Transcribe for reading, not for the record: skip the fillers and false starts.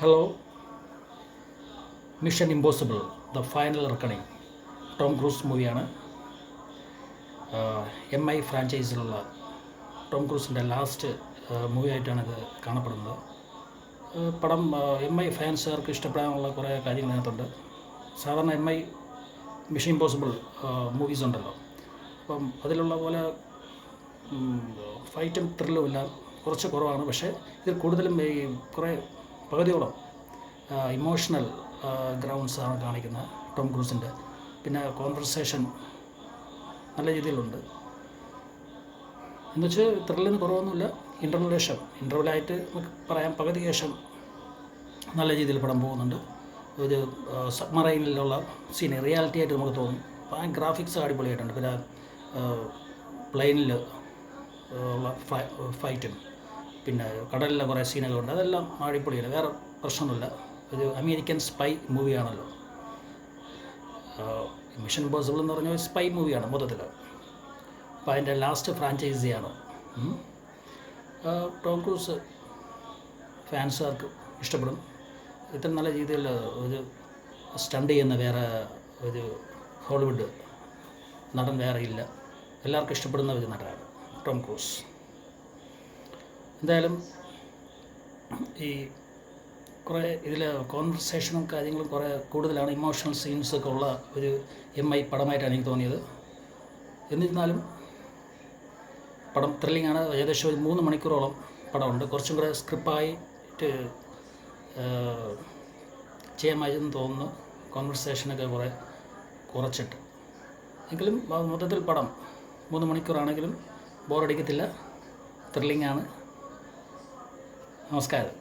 Hello. Mission impossible the final reckoning Tom Cruise മൂവിയാണ്. MI ഫ്രാഞ്ചൈസിലുള്ള Tom ക്രൂസിൻ്റെ last movie ആയിട്ടാണ് ഇത് കാണപ്പെടുന്നത്. പടം MI ഫാൻസുകാർക്ക് ഇഷ്ടപ്പെടാനുള്ള കുറേ കാര്യങ്ങൾ അതിനകത്തുണ്ട്. സാധാരണ MI മിഷൻ ഇമ്പോസിബിൾ മൂവീസ് ഉണ്ടല്ലോ, അപ്പം അതിലുള്ള പോലെ ഫൈറ്റും ത്രില്ലും എല്ലാം കുറച്ച് കുറവാണ്. പക്ഷേ ഇതിൽ കൂടുതലും ഈ കുറേ പകുതിയോളം ഇമോഷണൽ ഗ്രൗണ്ട്സാണ് കാണിക്കുന്നത് ടോം ക്രൂസിൻ്റെ. പിന്നെ കോൺവെർസേഷൻ നല്ല രീതിയിലുണ്ട്. എന്നുവെച്ചാൽ ത്രില്ലിന് കുറവൊന്നുമില്ല. ഇൻ്റർവലായിട്ട് നമുക്ക് പറയാം, പകുതി ശേഷം നല്ല രീതിയിൽ പടം പോകുന്നുണ്ട്. ഒരു സബ്മറൈനിലുള്ള സീൻ റിയാലിറ്റി ആയിട്ട് നമുക്ക് തോന്നും. ആ ഗ്രാഫിക്സ് അടിപൊളിയായിട്ടുണ്ട്. പിന്നെ പ്ലെയിനിൽ ഉള്ള ഫൈറ്റും പിന്നെ കടലിലെ കുറേ സീനുകളുണ്ട്. അതെല്ലാം അടിപൊളിയാണ്, വേറെ പ്രശ്നമൊന്നുമില്ല. ഒരു അമേരിക്കൻ സ്പൈ മൂവിയാണല്ലോ. മിഷൻ ഇമ്പോസിബിൾ എന്ന് പറഞ്ഞാൽ ഒരു സ്പൈ മൂവിയാണ് മൊത്തത്തിൽ. അപ്പോൾ അതിൻ്റെ ലാസ്റ്റ് ഫ്രാഞ്ചൈസിയാണ്. ടോം ക്രൂസ് ഫാൻസുകാർക്ക് ഇഷ്ടപ്പെടും. ഇത്ര നല്ല രീതിയിൽ ഒരു സ്റ്റണ്ട് ചെയ്യുന്ന വേറെ ഒരു ഹോളിവുഡ് നടൻ വേറെ ഇല്ല. എല്ലാവർക്കും ഇഷ്ടപ്പെടുന്ന ഒരു നടനാണ് ടോം ക്രൂസ്. എന്തായാലും ഈ കുറേ ഇതിൽ കോൺവെർസേഷനും കാര്യങ്ങളും കുറേ കൂടുതലാണ്, ഇമോഷണൽ സീൻസൊക്കെ ഉള്ള ഒരു MI പടമായിട്ടാണ് എനിക്ക് തോന്നിയത്. എന്നിരുന്നാലും പടം ത്രില്ലിങ്ങാണ്. ഏകദേശം ഒരു 3 മണിക്കൂറോളം പടമുണ്ട്. കുറച്ചും കൂടെ സ്ക്രിപ്റ്റായിട്ട് ചെയ്യാമായിരുന്നെന്ന് തോന്നുന്നു. കോൺവെർസേഷനൊക്കെ കുറച്ചിട്ട്. എങ്കിലും മൊത്തത്തിൽ പടം 3 മണിക്കൂറാണെങ്കിലും ബോറടിക്കത്തില്ല. ത്രില്ലിങ്ങാണ്. നമസ്കാരം.